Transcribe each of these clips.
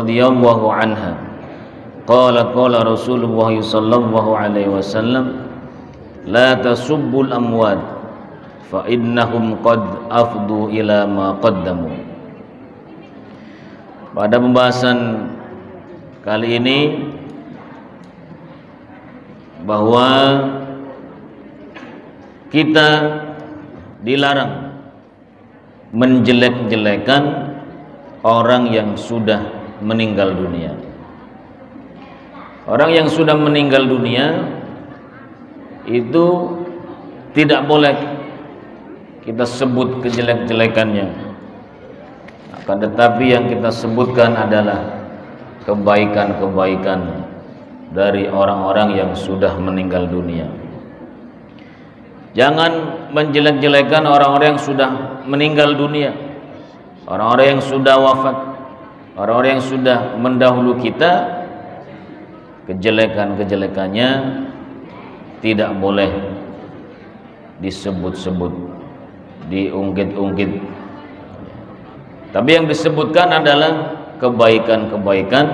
radhiyallahu anha qala Rasulullah sallallahu alaihi wasallam la tasubbul amwat fa innahum qad afdu ila ma qaddamu. Pada pembahasan kali ini bahwa kita dilarang menjelek-jelekan orang yang sudah meninggal dunia. Orang yang sudah meninggal dunia itu tidak boleh kita sebut kejelek-jelekannya. Akan tetapi yang kita sebutkan adalah kebaikan-kebaikan dari orang-orang yang sudah meninggal dunia. Jangan menjelek-jelekan orang-orang yang sudah meninggal dunia, orang-orang yang sudah wafat, orang-orang yang sudah mendahulu kita. Kejelekan-kejelekannya tidak boleh disebut-sebut, diungkit-ungkit. Tapi yang disebutkan adalah kebaikan-kebaikan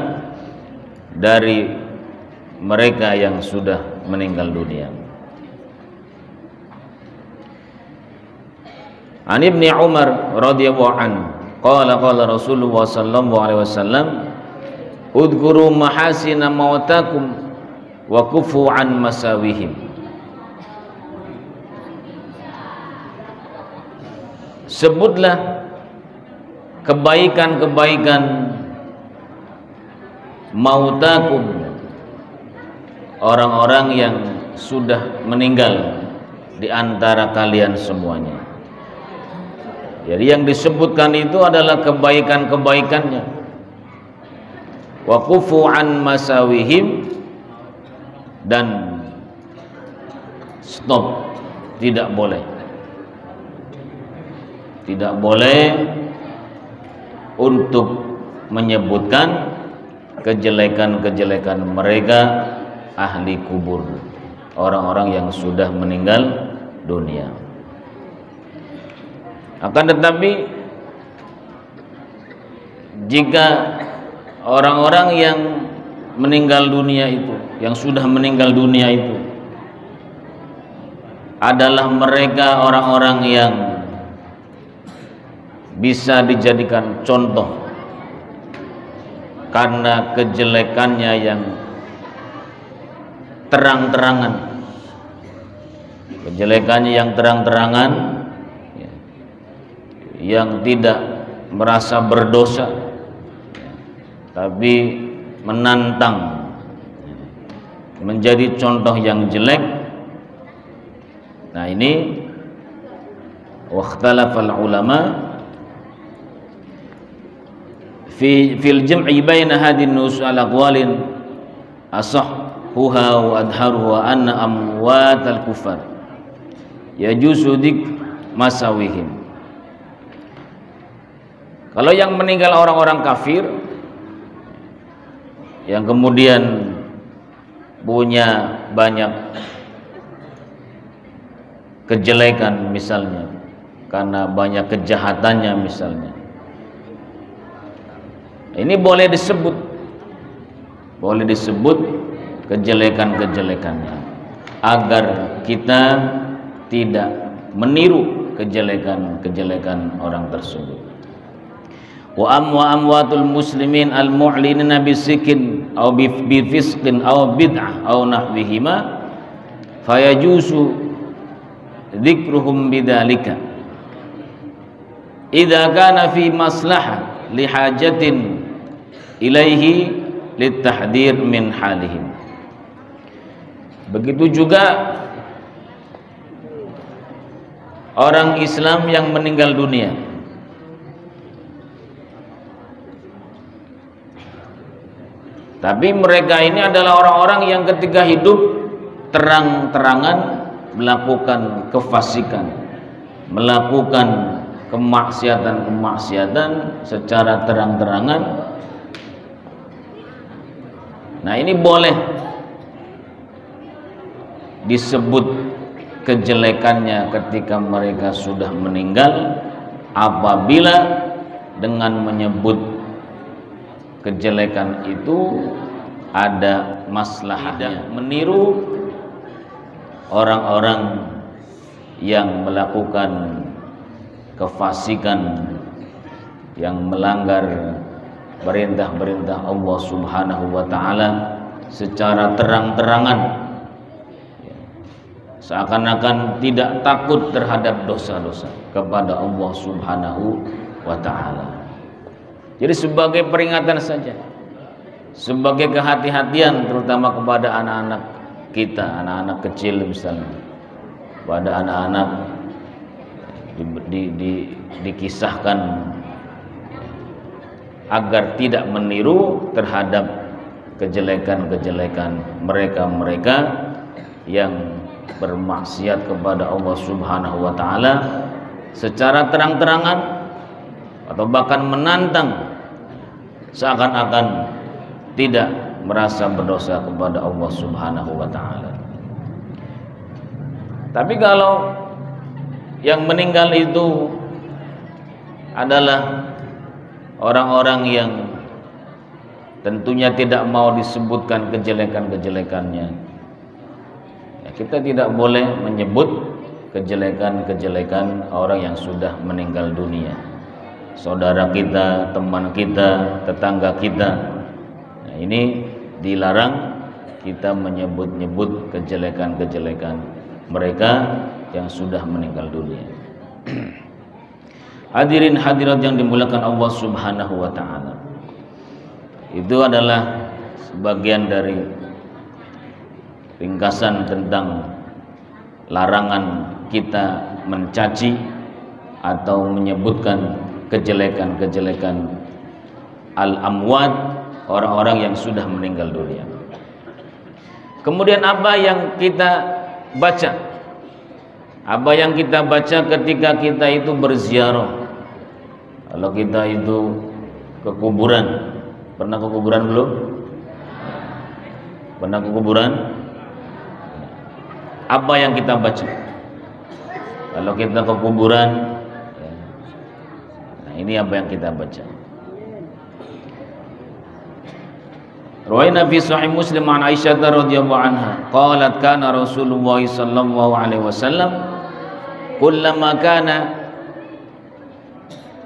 dari mereka yang sudah meninggal dunia. An Ibni Umar radhiyallahu anhu qala Rasulullah sallallahu alaihi wasallam udhkuru mahasina mautakum wa kufu an masawihim. Sebutlah kebaikan-kebaikan mautakum, orang-orang yang sudah meninggal di antara kalian semuanya. Jadi yang disebutkan itu adalah kebaikan-kebaikannya. Wa kufu an masawihim, dan stop, tidak boleh untuk menyebutkan kejelekan-kejelekan mereka ahli kubur, orang-orang yang sudah meninggal dunia. Akan tetapi jika orang-orang yang meninggal dunia itu, yang sudah meninggal dunia itu adalah mereka orang-orang yang bisa dijadikan contoh karena kejelekannya yang terang-terangan, yang tidak merasa berdosa tapi menantang, menjadi contoh yang jelek. Nah, ini wakhtalafal ulama fil jam'i baina hadin nusus al aqwalin asahhuha wa adharuha anna amwatal kufar yajuzu dik masawihim. Kalau yang meninggal orang-orang kafir yang kemudian punya banyak kejelekan misalnya, karena banyak kejahatannya misalnya, ini boleh disebut kejelekan-kejelekannya agar kita tidak meniru kejelekan-kejelekan orang tersebut. Wa amwatul muslimin al mu'linina bisikin aw bifisqin aw bid'ah aw nahwihima fayajuzu dzikruhum bidzalika idza kana fi maslahah li hajatin ilaihi litahdir min halihim. Begitu juga orang Islam yang meninggal dunia, tapi mereka ini adalah orang-orang yang ketika hidup terang-terangan melakukan kefasikan, melakukan kemaksiatan secara terang-terangan. Nah, ini boleh disebut kejelekannya ketika mereka sudah meninggal apabila dengan menyebut kejelekan itu ada maslahahnya. Meniru orang-orang yang melakukan kefasikan, yang melanggar perintah-perintah Allah Subhanahu wa taala secara terang-terangan, seakan-akan tidak takut terhadap dosa-dosa kepada Allah Subhanahu wa taala. Jadi sebagai peringatan saja, sebagai kehati-hatian terutama kepada anak-anak kita, anak-anak kecil misalnya, pada anak-anak dikisahkan agar tidak meniru terhadap kejelekan-kejelekan mereka-mereka yang bermaksiat kepada Allah Subhanahu wa taala secara terang-terangan atau bahkan menantang, seakan-akan tidak merasa berdosa kepada Allah Subhanahu wa taala. Tapi kalau yang meninggal itu adalah orang-orang yang tentunya tidak mau disebutkan kejelekan-kejelekannya, ya, kita tidak boleh menyebut kejelekan-kejelekan orang yang sudah meninggal dunia, saudara kita, teman kita, tetangga kita. Nah, ini dilarang kita menyebut-nyebut kejelekan-kejelekan mereka yang sudah meninggal dunia. Hadirin hadirat yang dimuliakan Allah Subhanahu wa taala. Itu adalah sebagian dari ringkasan tentang larangan kita mencaci atau menyebutkan kejelekan-kejelekan al-amwat, orang-orang yang sudah meninggal dunia. Kemudian apa yang kita baca? Apa yang kita baca ketika kita itu berziarah? Kalau kita itu ke kuburan, pernah ke kuburan belum? Pernah ke kuburan? Apa yang kita baca? Kalau kita ke kuburan, nah ini apa yang kita baca? Rawaina fi sahih Muslim an Aisyah radhiyallahu anha qalat kana Rasulullah sallallahu alaihi wasallam kullama kana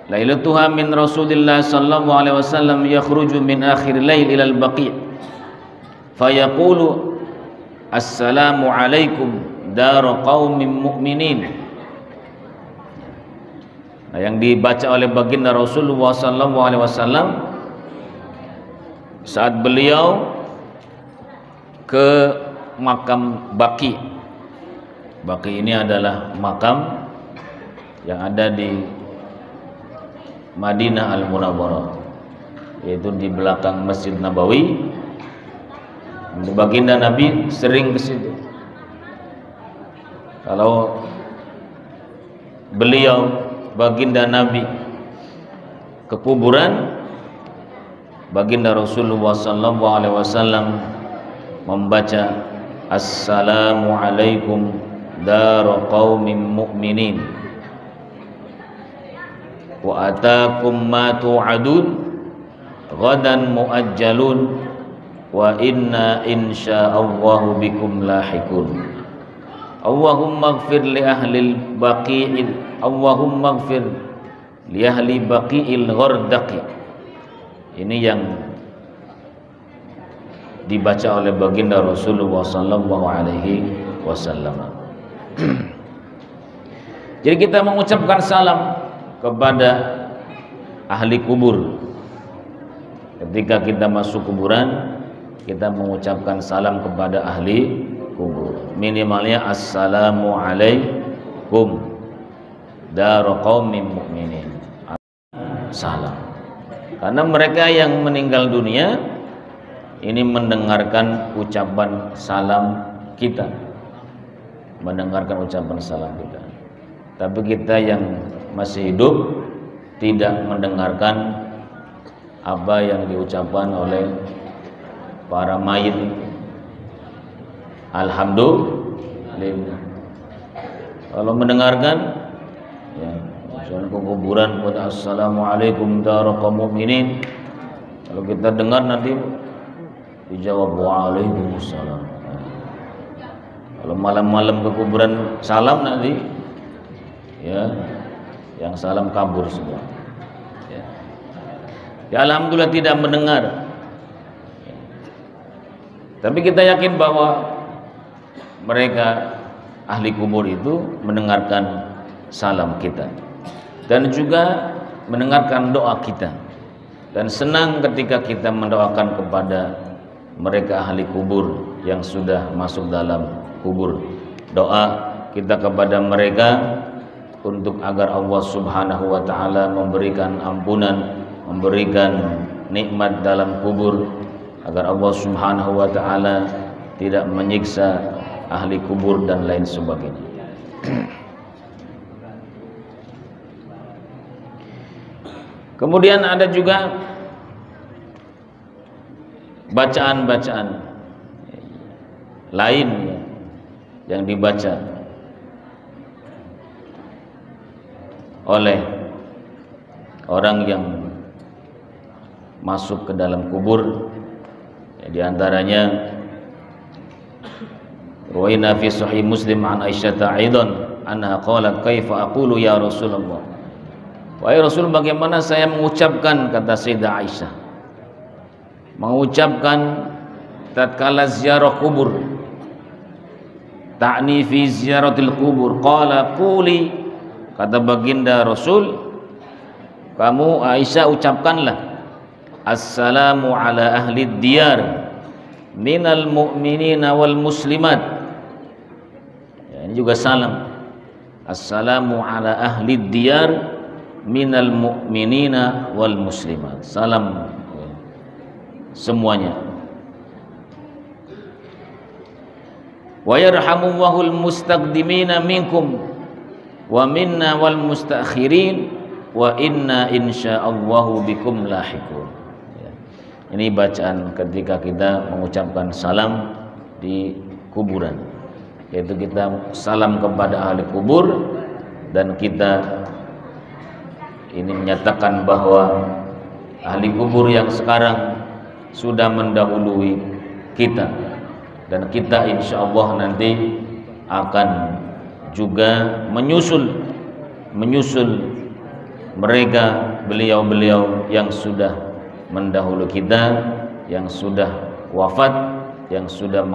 lailatuha min Rasulillah sallallahu alaihi wasallam yakhruju min akhir lail ila al-baqi' fayaqulu assalamu alaikum dar qaumin mu'minin. Nah, yang dibaca oleh baginda Rasulullah sallallahu alaihi wasallam saat beliau ke makam Baqi. Baqi ini adalah makam yang ada di Madinah Al-Munawwarah, yaitu di belakang Masjid Nabawi. Baginda Nabi sering ke situ. Kalau beliau baginda Nabi ke kuburan, baginda Rasulullah sallallahu alaihi wasallam membaca assalamu alaikum dar qaumin mu'minin wa atakum ma tu'adun ghadan muajjalun wa inna insyaallahu bikum lahikun. Allahumma ighfir li ahli baqi'il, Allahumma ighfir li ahli baqi'il ghardaqi. Ini yang dibaca oleh baginda Rasulullah sallallahu alaihi wasallam. Jadi kita mengucapkan salam kepada ahli kubur. Ketika kita masuk kuburan, kita mengucapkan salam kepada ahli kubur. Minimalnya assalamu alaikum dar qaumin mu'minin. Salam. Karena mereka yang meninggal dunia ini mendengarkan ucapan salam kita, mendengarkan ucapan salam kita. Tapi kita yang masih hidup tidak mendengarkan apa yang diucapkan oleh para mayit. Alhamdulillah. Kalau mendengarkan, ya, misalnya ke kuburan buat assalamualaikum dar kaum mukminin, Kalau kita dengar nanti dijawab waalaikumsalam. Kalau malam-malam ke kuburan salam nanti ya yang salam kabur semua. Ya alhamdulillah tidak mendengar. Tapi kita yakin bahwa mereka ahli kubur itu mendengarkan salam kita dan juga mendengarkan doa kita, dan senang ketika kita mendoakan kepada mereka ahli kubur yang sudah masuk dalam kubur. Doa kita kepada mereka untuk agar Allah Subhanahu wa taala memberikan ampunan, memberikan nikmat dalam kubur, agar Allah Subhanahu wa taala tidak menyiksa ahli kubur dan lain sebagainya. Kemudian ada juga bacaan-bacaan lain yang dibaca oleh orang yang masuk ke dalam kubur. Di antaranya ruwaina fi sahih Muslim an Aisyah aidan anha qalat kaifa aqulu ya Rasulullah. Wahai Rasul, bagaimana saya mengucapkan, kata Sayyidah Aisyah, mengucapkan tatkala ziarah kubur, ta'ni fi ziyaratil kubur. Qala quli, kata baginda Rasul, kamu Aisyah ucapkanlah, assalamu ala ahli diyar minal mu'minina wal muslimat. Ya, ini juga salam. Assalamu ala ahli diyar minal mu'minina wal muslimat. Salam semuanya. Wa yarhamullahul mustaqdimina minkum wa minna wal mustakhirin wa inna insyaallahu bikum lahiqun. Ini bacaan ketika kita mengucapkan salam di kuburan, yaitu kita salam kepada ahli kubur dan kita ini menyatakan bahwa ahli kubur yang sekarang sudah mendahului kita, dan kita insya Allah nanti akan juga menyusul mereka, beliau-beliau yang sudah mendahului kita, yang sudah wafat, yang sudah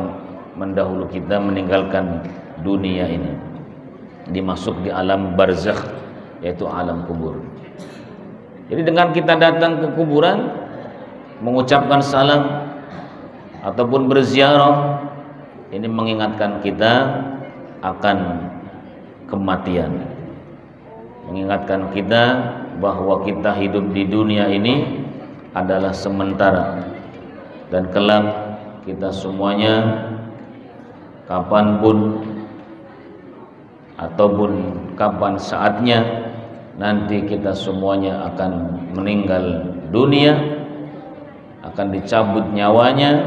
mendahului kita meninggalkan dunia ini, dimasuk di alam barzakh, yaitu alam kubur. Jadi dengan kita datang ke kuburan, mengucapkan salam ataupun berziarah, ini mengingatkan kita akan kematian, mengingatkan kita bahwa kita hidup di dunia ini adalah sementara, dan kelak kita semuanya kapanpun ataupun kapan saatnya nanti kita semuanya akan meninggal dunia, akan dicabut nyawanya.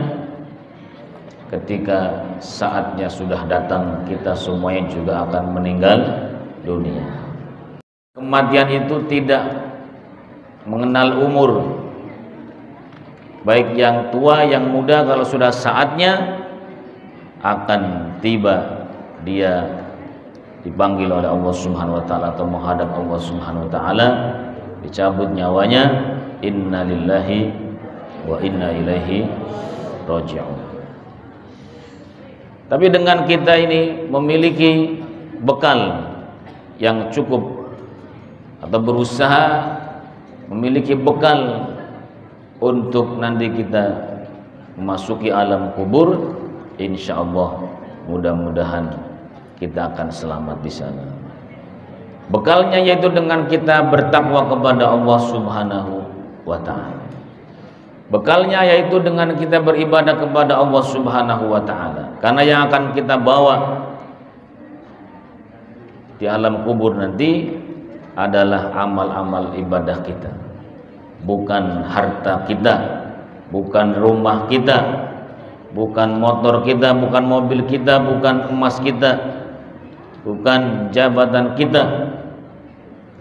Ketika saatnya sudah datang, kita semuanya juga akan meninggal dunia. Kematian itu tidak mengenal umur, baik yang tua yang muda. Kalau sudah saatnya akan tiba, dia dipanggil oleh Allah Subhanahu wa taala atau menghadap Allah Subhanahu wa taala, dicabut nyawanya. Inna lillahi wa inna ilaihi raji'un. Tapi dengan kita ini memiliki bekal yang cukup atau berusaha memiliki bekal untuk nanti kita memasuki alam kubur, insya Allah mudah-mudahan kita akan selamat di sana. Bekalnya yaitu dengan kita bertakwa kepada Allah Subhanahu wa taala. Bekalnya yaitu dengan kita beribadah kepada Allah Subhanahu wa taala. Karena yang akan kita bawa di alam kubur nanti adalah amal-amal ibadah kita, bukan harta kita, bukan rumah kita, bukan motor kita, bukan mobil kita, bukan emas kita, bukan jabatan kita,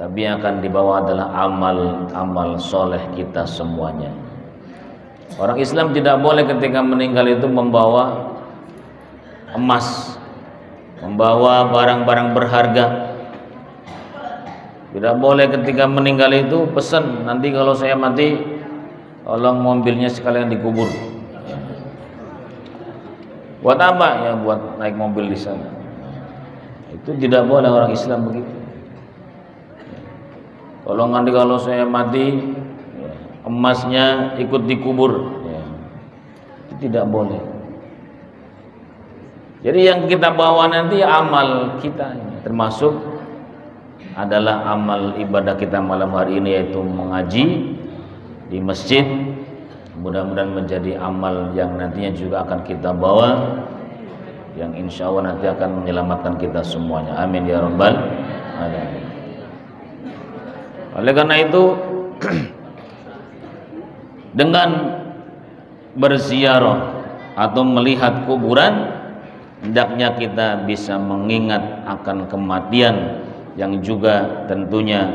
tapi yang akan dibawa adalah amal-amal soleh kita semuanya. Orang Islam tidak boleh ketika meninggal itu membawa emas, membawa barang-barang berharga. Tidak boleh ketika meninggal itu pesan, nanti kalau saya mati tolong mobilnya sekalian dikubur. Buat apa? Ya buat naik mobil di sana. Itu tidak boleh orang Islam begitu. Tolong nanti kalau saya mati emasnya ikut dikubur. Itu tidak boleh. Jadi yang kita bawa nanti amal kita, termasuk adalah amal ibadah kita malam hari ini, yaitu mengaji di masjid. Mudah-mudahan menjadi amal yang nantinya juga akan kita bawa, yang insya Allah nanti akan menyelamatkan kita semuanya. Amin ya rabbal alamin. Oleh karena itu dengan berziarah atau melihat kuburan, hendaknya kita bisa mengingat akan kematian, yang juga tentunya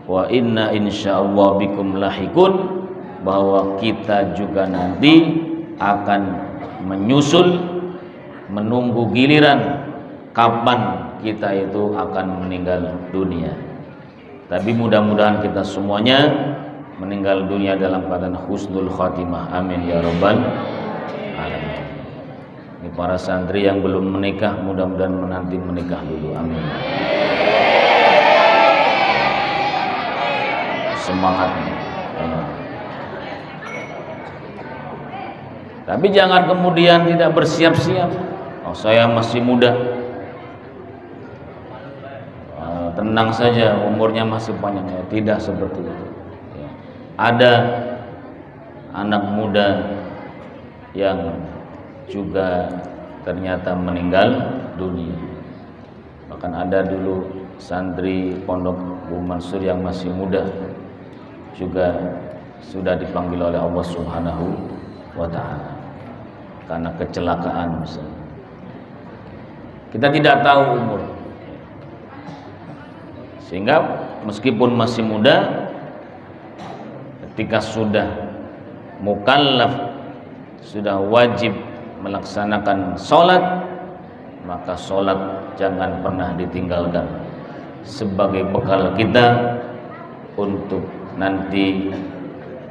wa inna insyaallah bikum lahikun, bahwa kita juga nanti akan menyusul, menunggu giliran kapan kita itu akan meninggal dunia. Tapi mudah-mudahan kita semuanya meninggal dunia dalam keadaan husnul khatimah. Amin ya rabbal alamin. Ini para santri yang belum menikah, mudah-mudahan menanti menikah dulu. Amin. Semangat. Tapi jangan kemudian tidak bersiap-siap. Oh, saya masih muda, tenang saja, umurnya masih panjang. Ya, tidak seperti itu. Ya. Ada anak muda yang juga ternyata meninggal dunia. Bahkan ada dulu santri pondok Bu Mansur yang masih muda juga sudah dipanggil oleh Allah Subhanahu wa ta'ala karena kecelakaan misalnya. Kita tidak tahu umur, sehingga meskipun masih muda, ketika sudah mukallaf, sudah wajib melaksanakan sholat, maka sholat jangan pernah ditinggalkan sebagai bekal kita untuk nanti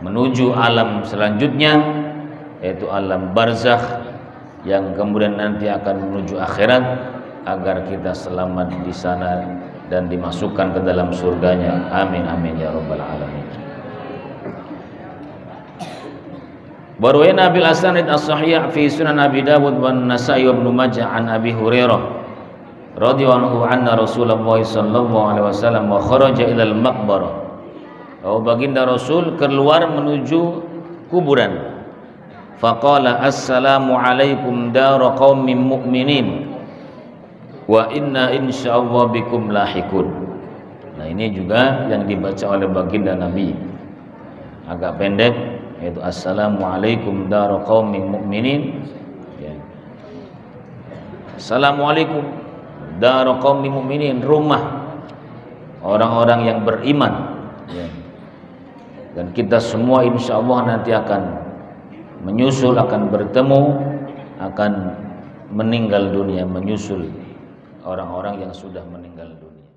menuju alam selanjutnya, yaitu alam barzakh, yang kemudian nanti akan menuju akhirat, agar kita selamat di sana dan dimasukkan ke dalam surganya. Amin amin ya rabbal alamin. Warwayna bil asanid as-sahih fi sunan Abi Dawud wan Nasa'i wa Ibnu Majah an Abi Hurairah radhiyallahu anna Rasulullah sallallahu alaihi wasallam wa kharaja ila al-maqbarah. Oh, baginda Rasul keluar menuju kuburan. Faqala assalamu alaikum dara qaumin mu'minin wa inna insyaallah bikum lahikun. Nah, ini juga yang dibaca oleh baginda Nabi, agak pendek, yaitu assalamu alaikum dara qaumin mu'minin. Ya. Assalamualaikum dara qaumin mu'minin, rumah orang-orang yang beriman. Ya. Dan kita semua insya Allah nanti akan menyusul, akan bertemu, akan meninggal dunia, menyusul orang-orang yang sudah meninggal dunia.